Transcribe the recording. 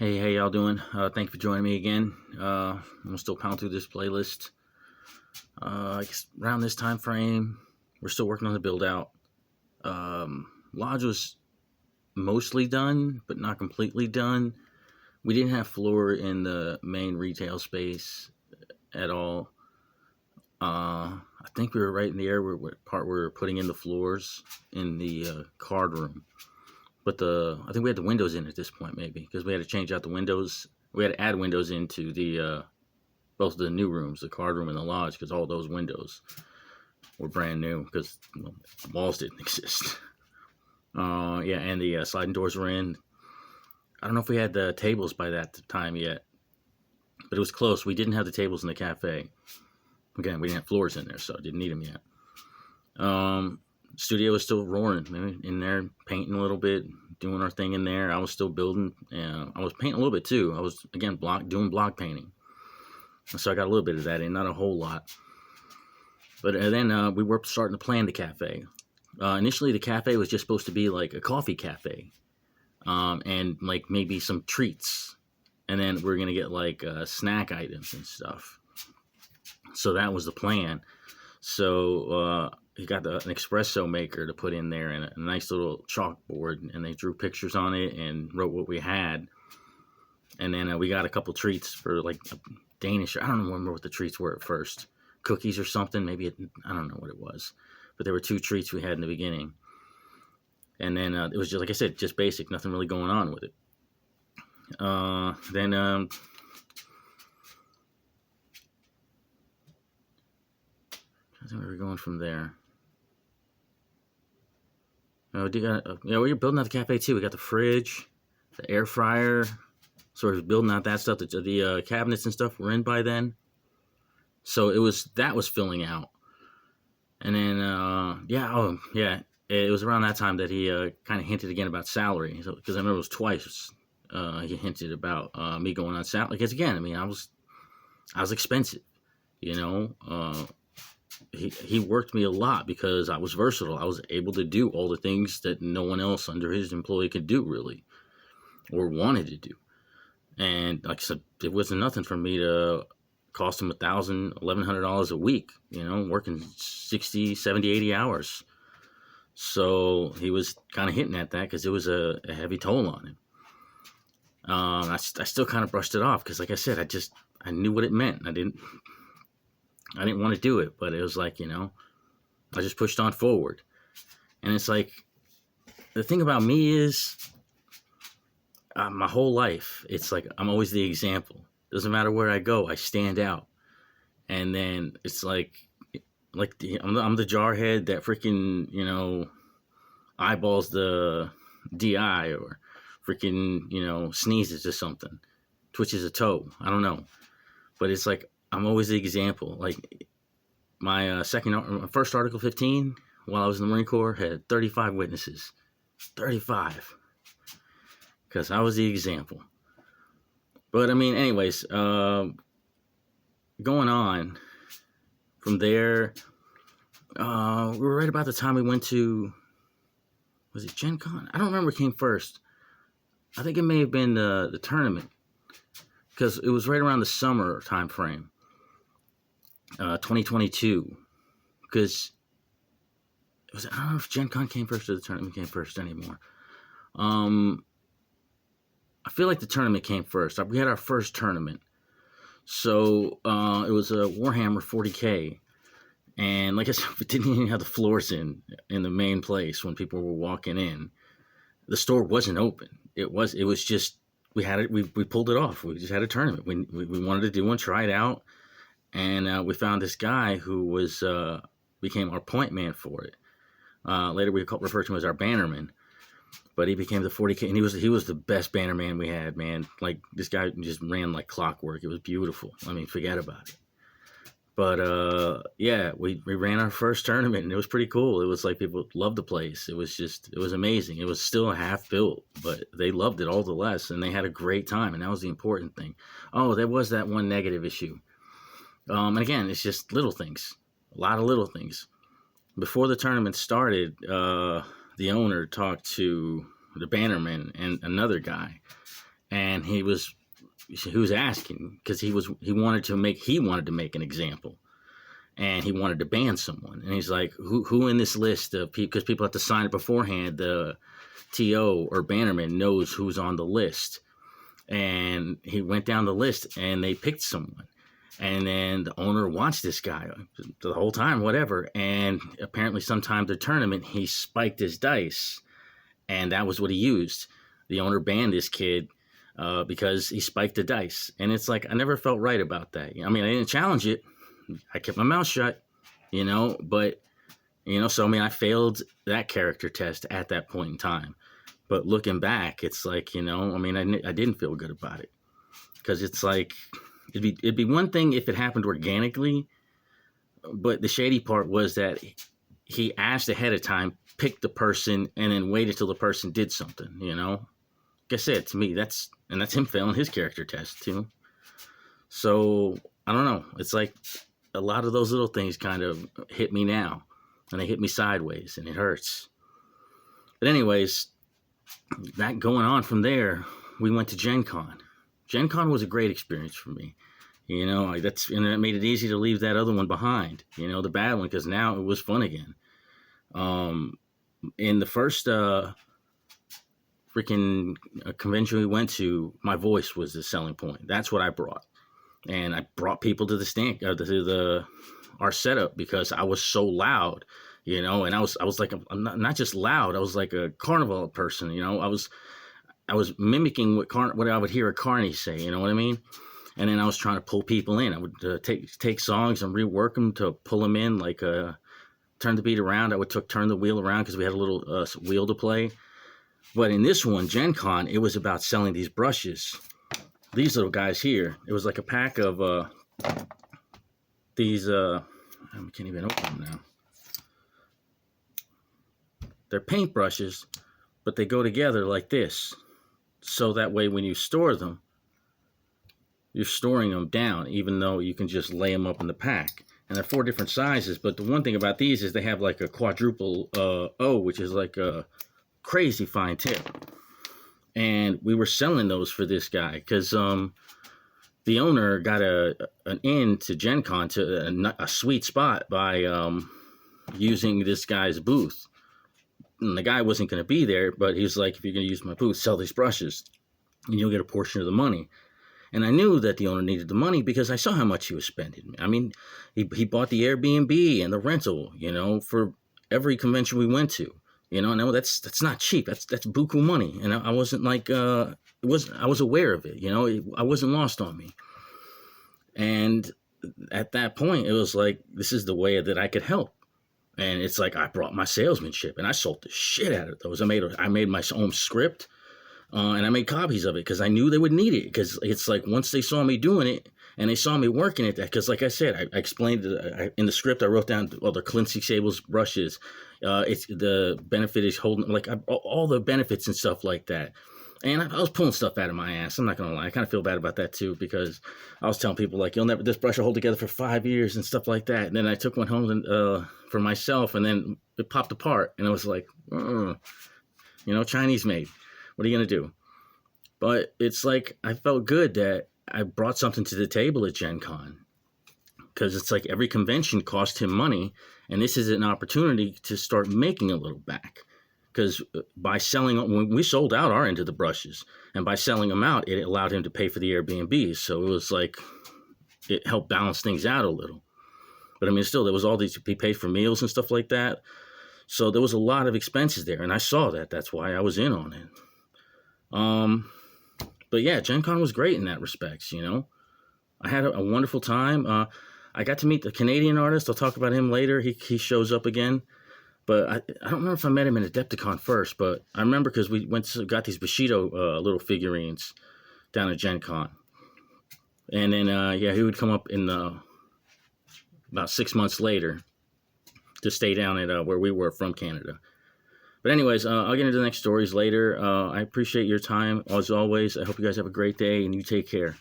Hey, how y'all doing? Thank you for joining me again. I'm gonna still pound through this playlist. I guess around this time frame, we're still working on the build out. Lodge was mostly done, but not completely done. We didn't have floor in the main retail space at all. I think we were right in the area where part we were putting in the floors in the card room. But I think we had the windows in at this point, maybe because we had to change out the windows. We had to add windows into the both of the new rooms, the card room and the lodge, because all those windows were brand new because walls didn't exist. Yeah, and the sliding doors were in. I don't know if we had the tables by that time yet, but it was close. We didn't have the tables in the cafe. Again, we didn't have floors in there, so I didn't need them yet. Studio was still roaring, maybe in there, painting a little bit, doing our thing in there. I was still building. I was painting a little bit too. I was again doing block painting, so I got a little bit of that in, not a whole lot. But then we were starting to plan the cafe. Initially, the cafe was just supposed to be like a coffee cafe, and like maybe some treats, and then we're gonna get like snack items and stuff. So that was the plan. So he got an espresso maker to put in there and a nice little chalkboard, and they drew pictures on it and wrote what we had. And then we got a couple treats for like a Danish. I don't remember what the treats were at first. Cookies or something. Maybe I don't know what it was. But there were two treats we had in the beginning. And then it was just, like I said, just basic. Nothing really going on with it. Then I think we were going from there. We were building out the cafe too. We got the fridge, the air fryer. So we were building out that stuff. The cabinets and stuff were in by then. So that was filling out. And then it was around that time that he kind of hinted again about salary. Because I remember it was twice he hinted about me going on salary. Because again, I mean, I was expensive, you know. He worked me a lot because I was versatile. I was able to do all the things that no one else under his employee could do, really, or wanted to do. And like I said, it wasn't nothing for me to cost him $1,000, $1,100 a week, you know, working 60, 70, 80 hours. So he was kind of hinting at that because it was a heavy toll on him. I still kind of brushed it off because, like I said, I knew what it meant. I didn't want to do it, but it was like, you know, I just pushed on forward. And it's like, the thing about me is, my whole life, it's like, I'm always the example. Doesn't matter where I go, I stand out. And then it's like I'm the jarhead that freaking, you know, eyeballs the DI or freaking, you know, sneezes or something, twitches a toe. I don't know. But it's like, I'm always the example. Like my first Article 15 while I was in the Marine Corps had 35 witnesses. 35. Because I was the example. But I mean, anyways, going on from there, we were right about the time we went to, was it Gen Con? I don't remember what came first. I think it may have been the tournament. Because it was right around the summer time frame. 2022, because I don't know if Gen Con came first or the tournament came first anymore. I feel like the tournament came first. We had our first tournament, so it was a Warhammer 40K, and like I said, we didn't even have the floors in the main place when people were walking in. The store wasn't open. It was just we had it. We pulled it off. We just had a tournament. We wanted to do one, try it out. And we found this guy who became our point man for it. Later we referred to him as our bannerman. But he became the 40K, and he was the best bannerman we had, man. Like, this guy just ran like clockwork. It was beautiful. I mean, forget about it. But, yeah, we ran our first tournament, and it was pretty cool. It was like people loved the place. It was amazing. It was still half built, but they loved it all the less, and they had a great time, and that was the important thing. Oh, there was that one negative issue. And again, it's just little things, a lot of little things. Before the tournament started, the owner talked to the bannerman and another guy, and he was asking because he wanted to make an example, and he wanted to ban someone, and he's like, who in this list of people, because people have to sign it beforehand, the TO or bannerman knows who's on the list, and he went down the list and they picked someone. And then the owner watched this guy the whole time, whatever. And apparently sometime the tournament, he spiked his dice. And that was what he used. The owner banned this kid because he spiked the dice. And it's like, I never felt right about that. I mean, I didn't challenge it. I kept my mouth shut, but, so, I mean, I failed that character test at that point in time. But looking back, it's like, I mean, I didn't feel good about it. Because it's like, it'd be one thing if it happened organically, but the shady part was that he asked ahead of time, picked the person, and then waited till the person did something, Like I said, to me, that's him failing his character test, So, I don't know. It's like a lot of those little things kind of hit me now, and they hit me sideways, and it hurts. But anyways, that going on from there, we went to Gen Con. Gen Con was a great experience for me. And it made it easy to leave that other one behind, the bad one, because now it was fun again. In the first freaking convention we went to, my voice was the selling point. That's what I brought. And I brought people to the stand, to our setup, because I was so loud, and I was like, I'm not just loud. I was like a carnival person, I was mimicking what I would hear a carny say, you know what I mean? And then I was trying to pull people in. I would take songs and rework them to pull them in, like turn the beat around. I would turn the wheel around because we had a little wheel to play. But in this one, Gen Con, it was about selling these brushes. These little guys here, it was like a pack of these, I can't even open them now. They're paint brushes, but they go together like this. So that way when you store them, you're storing them down, even though you can just lay them up in the pack. And they're 4 different sizes, but the one thing about these is they have like a quadruple O, which is like a crazy fine tip. And we were selling those for this guy because the owner got an in to Gen Con, to a sweet spot by using this guy's booth. And the guy wasn't going to be there, but he was like, if you're going to use my booth, sell these brushes, and you'll get a portion of the money. And I knew that the owner needed the money because I saw how much he was spending. I mean, he bought the Airbnb and the rental, for every convention we went to. No, that's not cheap. That's buku money. And I wasn't like, I was aware of it, I wasn't lost on me. And at that point, it was like, this is the way that I could help. And it's like, I brought my salesmanship and I sold the shit out of those. I made my own script. And I made copies of it because I knew they would need it. Because it's like, once they saw me doing it and they saw me working at that, because like I said, I explained in the script, I wrote down all the Quincy Sables brushes. It's the benefit is holding, like all the benefits and stuff like that. And I was pulling stuff out of my ass. I'm not going to lie. I kind of feel bad about that too, because I was telling people like, this brush will hold together for 5 years and stuff like that. And then I took one home for myself, and then it popped apart. And I was like, Chinese made. What are you going to do? But it's like, I felt good that I brought something to the table at Gen Con, because it's like every convention cost him money, and this is an opportunity to start making a little back. Because by selling, when we sold out our end of the brushes, and by selling them out, it allowed him to pay for the Airbnb. So it was like, it helped balance things out a little. But I mean, still, there was all these, he paid for meals and stuff like that. So there was a lot of expenses there, and I saw that. That's why I was in on it. But yeah, Gen Con was great in that respects, I had a wonderful time. I got to meet the Canadian artist. I'll talk about him later. He shows up again. But I don't remember if I met him in Adepticon first, but I remember because we got these Bushido little figurines down at Gen Con. And then, he would come up in about 6 months later to stay down at where we were from Canada. But anyways, I'll get into the next stories later. I appreciate your time, as always. I hope you guys have a great day, and you take care.